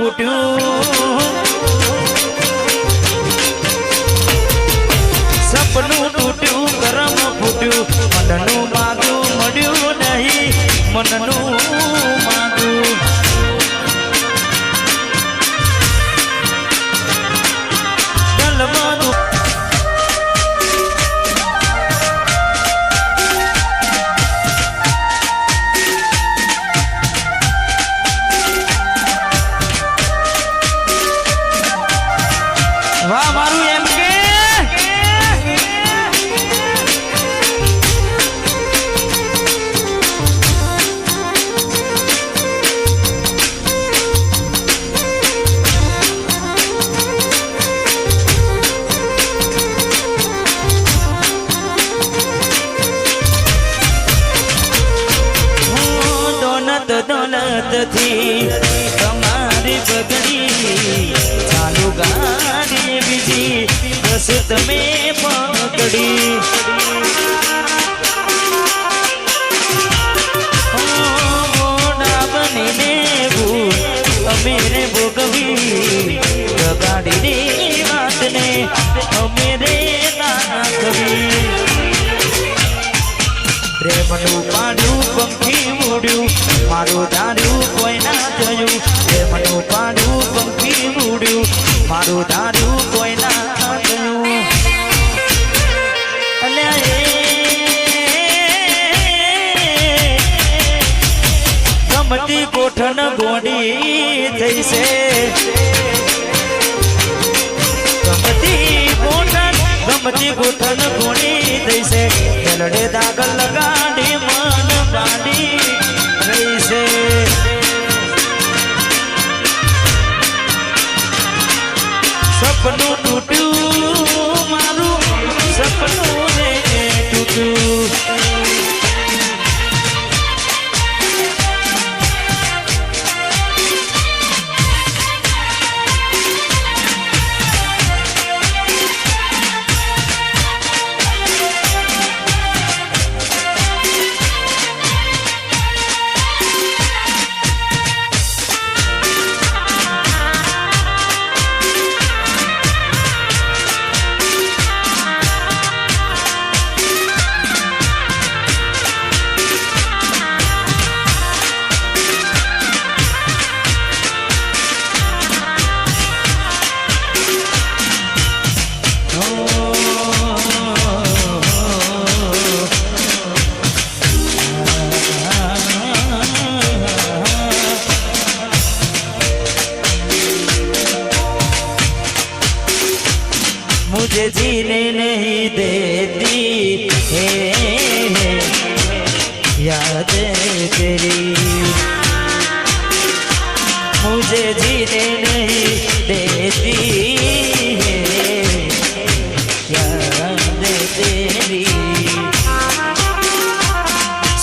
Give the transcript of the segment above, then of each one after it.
ફૂટ્યું સપનું તૂટ્યું કરમ ફૂટ્યું મનનું માગું મળ્યું નહીં મનનું માગું દલવાનું વાહ મારું એમ કે દોલત થી તમારી બગડી ચાલુ ગાડી બીજી બસ તમે પકડી મોડા બનીને ભૂલ અમે રે ભોગવી ગાડીની વાતને અમે રે નાખવી પ્રેમનું પાડ્યું પંખી ઉડ્યું મારું ધાર્યું કોઈ ના થયું પ્રેમનું પાડ્યું પંખી ઉડ્યું મારું ધાર્યું કોઈ ના થયું ગમતી ગોઠણ ગોડી થઈ છે ગમતી ગોઠણ ગોડી થઈ છે લડે દાગ લગાડી મન પાડી રહી છે સપનું તૂટ્યું મારું સપનું રે તૂટ્યું मुझे जीने नहीं देती है याद तेरी मुझे जीने नहीं देती है याद तेरी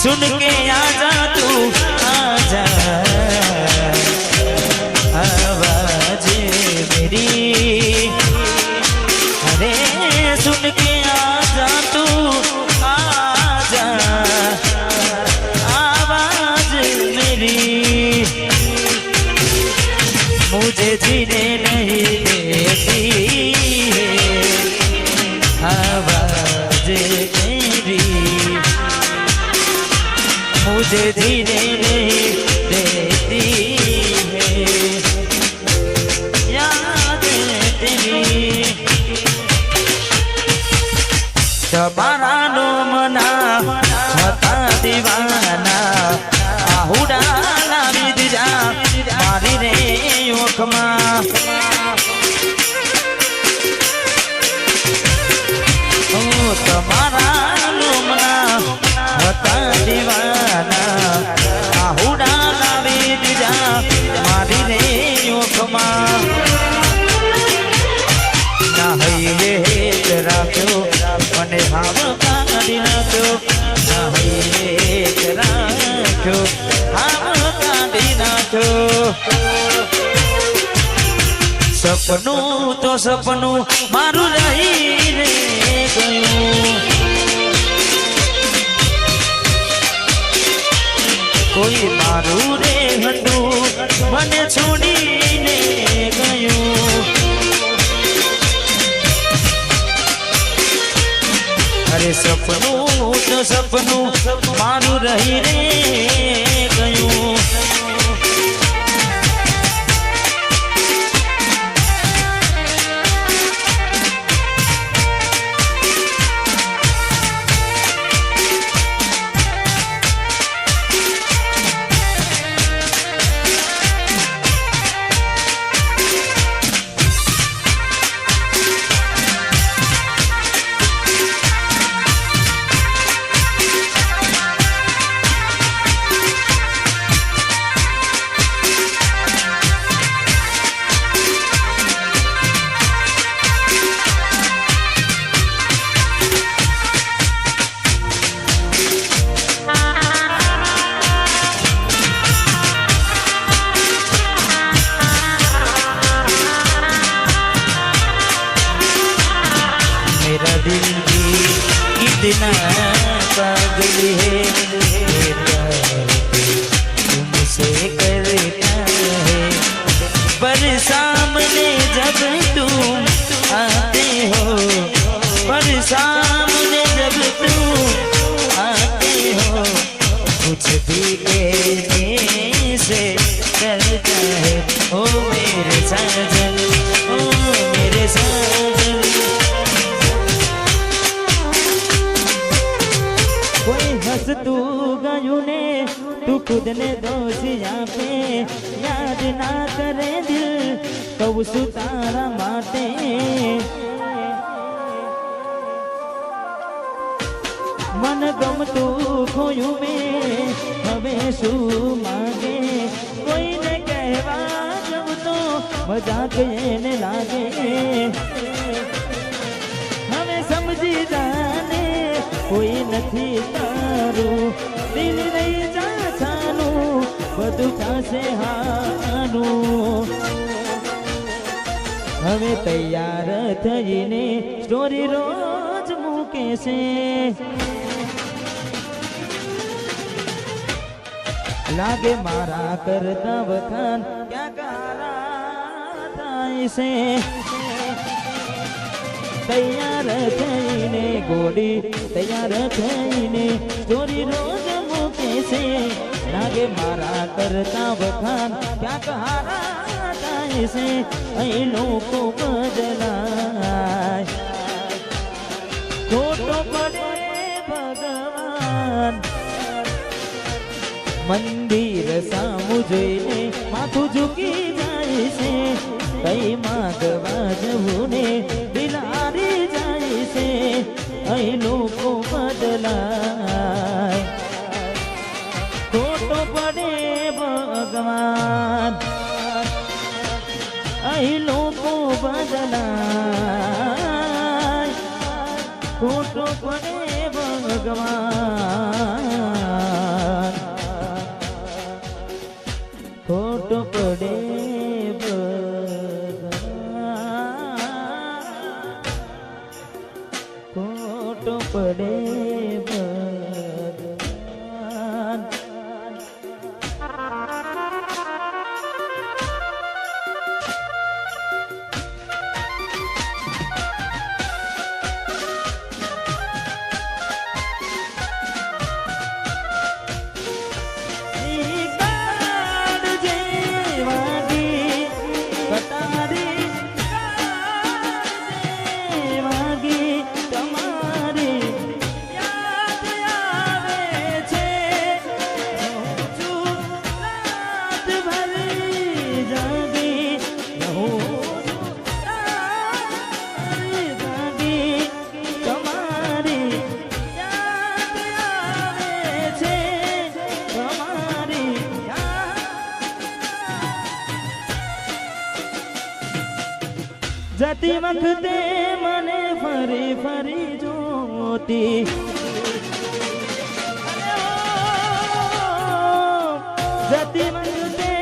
सुन के आजा तू आजा आवाज मेरी सुन के आजा तू आजा आवाज मेरी मुझे जीने नहीं देती है आवाज मेरी मुझे जीने नहीं देती है याद तेरी તમારા નોમના હતા દીવાના આહુડા લાવી દીધા મારી રે ઓખમાં તમારા નોમના હતા દીવાના આહુડા લાવી દીધા મારી રે ઓખમાં ના હૈયે રાખ્યો મને હાવ કાઢી નાખ્યો રાખ્યો હાવ કાઢી નાખ્યો સપનું તો સપનું મારું રહી રે ગયું કોઈ મારું રે હતું મને છોડીને અરે સપનું તો સપનું મારું રહી રે ગયું. इतना पागल है तुमसे करता है पर सामने जब तुम आते हो पर सामने जब तुम आते हो कुछ भी कहने से डरता है ओ मेरे साजन ओ मेरे साजन. हंसતું ગયું ને તું ખુદને દોષી આપે યાદ ના કરે દિલ કહું છું તારા માટે મન ગમતું ખોયું મેં હવે શું માંગે કોઈને કહેવા જવું તો મજાક એને લાગે હવે સમજી જાને કોઈ નથી તારું દિલ નહીં જાછાનું બધું થશે હાનું. હવે તૈયાર થઈને સ્ટોરી રોજ મૂકે છે લાગે મારા કરતા વખાણ ક્યાંક હારા થાય છે. તૈયાર થઈને ગોડી તૈયાર થઈને સ્ટોરી રોજ મૂકે છે લાગે મારા કરતા વખાણ ક્યાંક હારા થાય છે. અહીં લોકો બદલાય ખોટો પડે ભગવાન મંદિર સામું જોઈને માથું ઝૂકી જાય છે કઈ માગવા જવું ને દિલ હારી જાય છે. અહીં લોકો બદલાય ખોટો પડે ભગવાન અહીં લોકો બદલાય ખોટો પડે ભગવાન ખોટો પડે ખોટો પડે ભગવાન. જતી વખતે મને ફરી ફરી જોતી જતી વખતે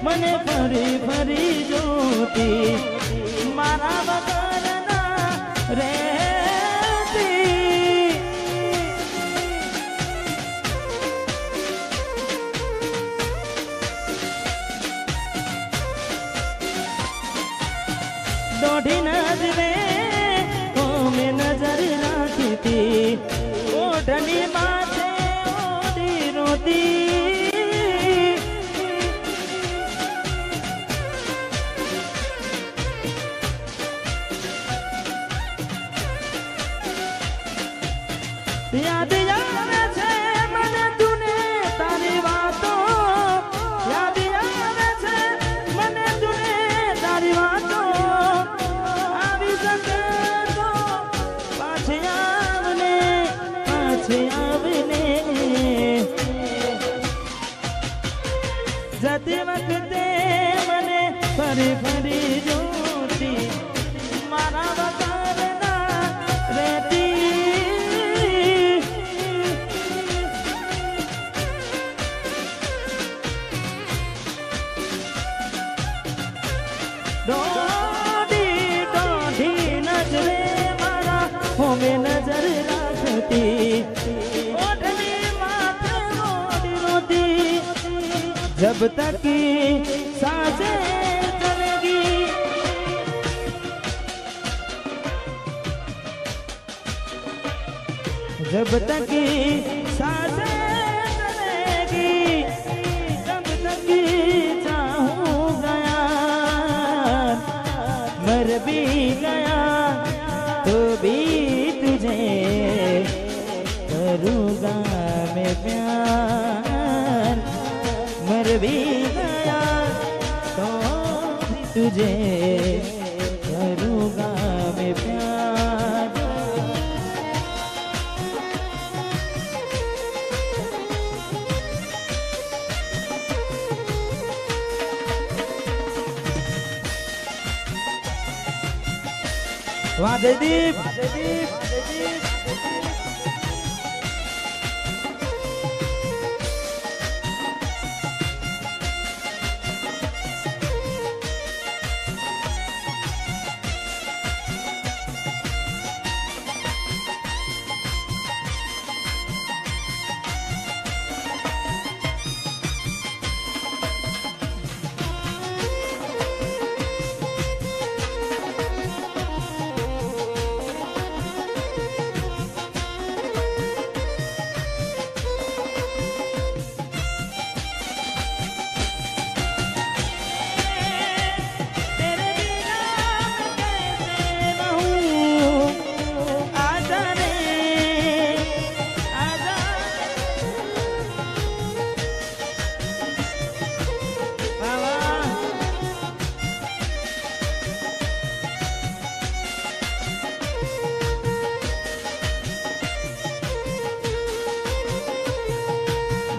મને ફરી ફરી જોતી મારા વગર ના રહેતી દોઢી નજરે મેં નજર રાખી રાખતી ઓઢણી માથે ઓઢી રોતી યાદ આવે છે મને તુને તારી વાતો યાદ આવે છે મને તુને તારી વાતો આવી શકે તો પાછી આવને જતી વખતે મને ફરી ફરી જોતી મારા વગર ના રહેતી દોઢી દોઢી નજરે મારા હોમે નજર રાખતી ઓઢણી માથે રોતી રોતી जब तक सांसें चलेगी जब तक सांसें चलेगी तब तक चाहूँगा यार मर भी गया तो भी तुझे करूँगा मैं प्यार मर भी गया तो भी तुझे करूँगा मैं प्यार वाह जयदीप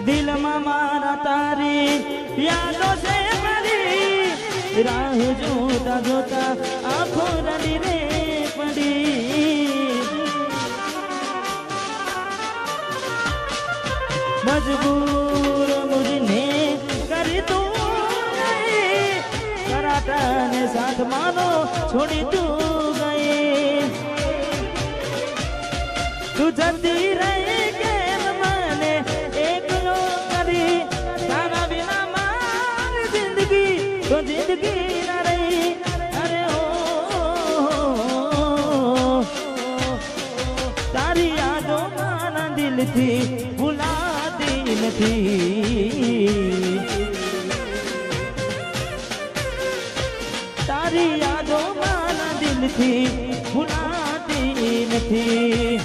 दिल में मारा तारी यादों से भरी राह जोता जोता आंखों रली रे पड़ी मजबूर मुझने कर तू गई कराटा ने साथ मानो छोड़ी तू गई तू जल्दी रही तो जिंदगी न रही अरे ओ तारी यादों माना दिल थी भुलाती नहीं तारी यादों माना दिल थी भुलाती नहीं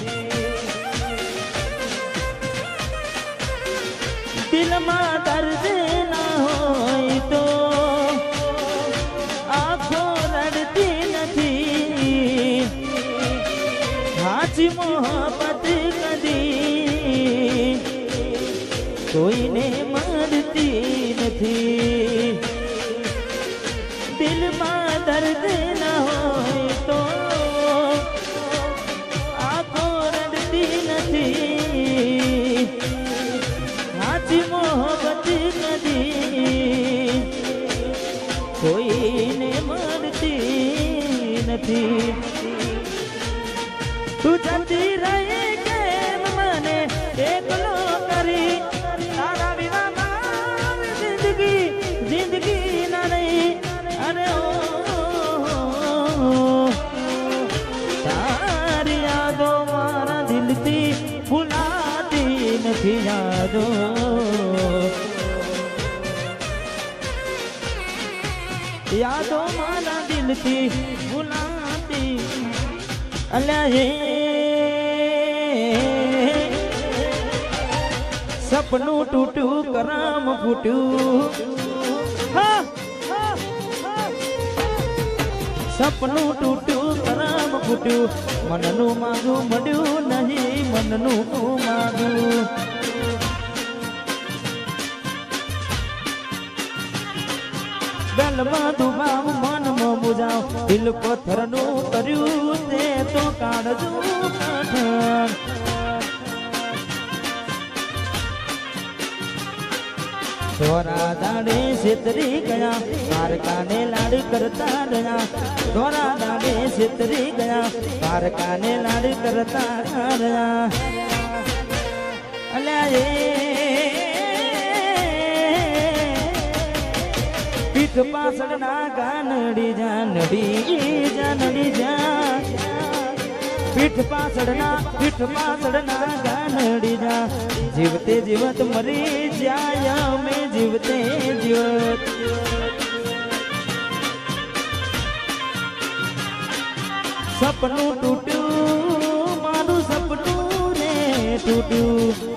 दिल में दर्द ना हो तो मोहब्बत कदी कोई ने मरती नहीं दिल में दर्द न हो तो आंखों रड़ती नहीं साची मोहब्बत कदी कोई ने मरती नहीं तू जल्दी रही के मने एकलो करी तारा बिना मारी जिंदगी जिंदगी ना नहीं अरे ओ तारी यादों मारा નથી યાદો યાદો મારા દિલથી ભૂલાતી અલ્યા સપનું તૂટ્યું કરમ ફૂટ્યું સપનું તૂટ્યું કરમ ફૂટ્યું મનનું માગું મળ્યું નહીં મનનું માગું ગલમાં દુબાવ મનમાં મુજાવ દિલ પથ્થરનું કર્યું તે તો કાઢજો કઠણ ધોરા દાડે છેતરી ગયા પારકાને લાડ કરતા રહ્યા ધોરા દાડે છેતરી ગયા પારકાને લાડ કરતા રહ્યા અલ્યા પીઠ પાછળ ના ગાનડી જાનડી જા પીઠ પાછળ ના ગાનડી જા જીવતે જીવત મરી જાય અમે જીવતે જીવત સપનું તૂટ્યું મારું સપનું રે તૂટ્યું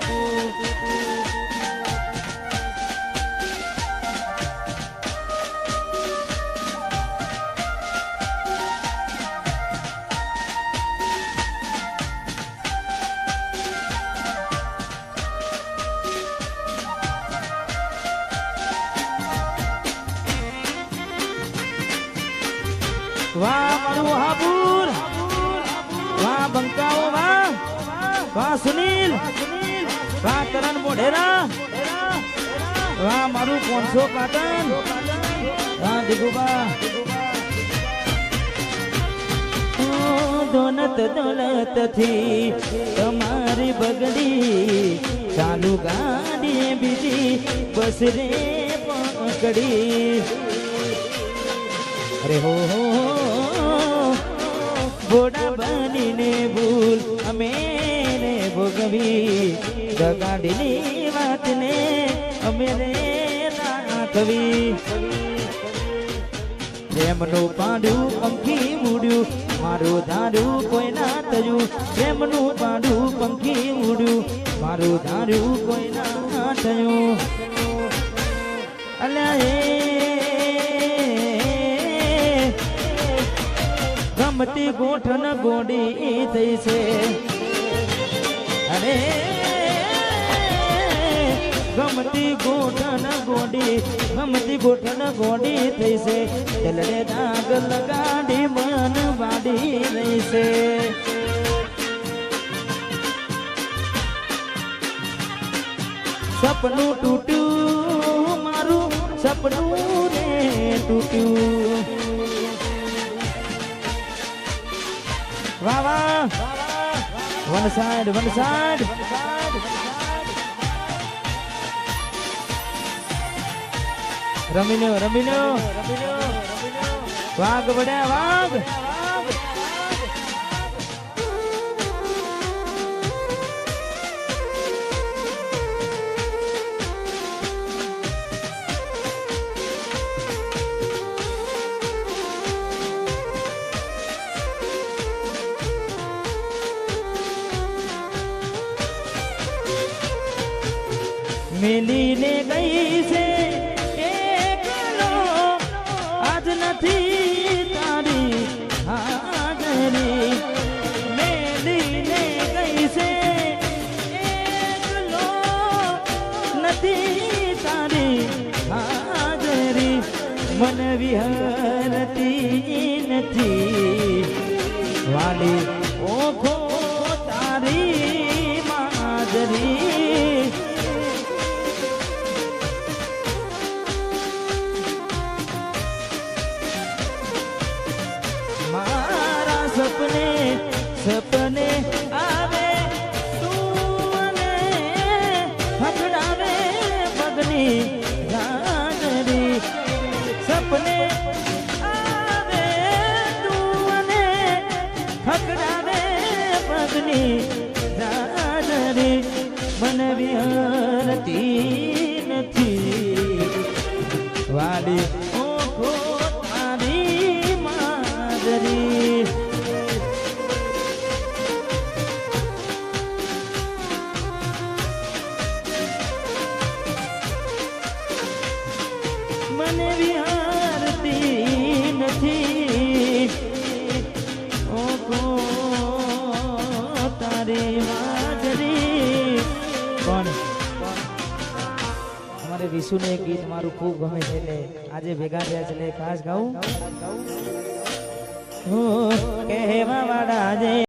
વાહ મારું હાબુર વાહ બંકાઓ વાહ સુનિલ વાહ કરણ મોઢેરા વાહ મારું 500 પાટણ વાહ દિગુબા દોલત થી તમારી બગડી ચાલુ ગાડી બીજી બસ રે પકડી અરે હો ઘોડા બનીને ભૂલ અમે ને ભોગવી ગાડીની વાતને અમે રે નાખવી પ્રેમનું પાંડું પંખી ઉડ્યું મારું ધાર્યું કોઈ ના થયું પ્રેમનું પાંડું પંખી ઉડ્યું મારું ધાર્યું કોઈ ના થયું અલ્યા ગમતી ગોઠણ ગોડી થઈ છે અરે ગમતી ગોઠણ ગોડી થઈ છે ચલડે દાગ લગાડી મન વાડી રહી છે સપનું તૂટ્યું મારું સપનું રે તૂટ્યું વાહ વાહ વન સાઈડ રમીનો વાઘ બડ્યા વાઘ મેલીને ગઈ છે એકલો આજ નથી તારી હાજરી મેલીને ગઈ છે એકલો નથી તારી હાજરી મન વિહરતી નથી વાલી ઓખો તારી માજરી સપને આવે તું અને હકડાવે પગની ગાનરી સપને આવે તું અને હકડાવે પગની ગાનરી મને વિહરતી નથી વાડી ઓખો તારી માદરી મને વિહારતી નથી ઓખો તારી માદરી કોણ અમારે વિશુને એક ગીત મારું ખૂબ ગમે છે એટલે આજે ભેગા થયા છે એટલે ખાસ ગાઉં કહેવા વાળા આજે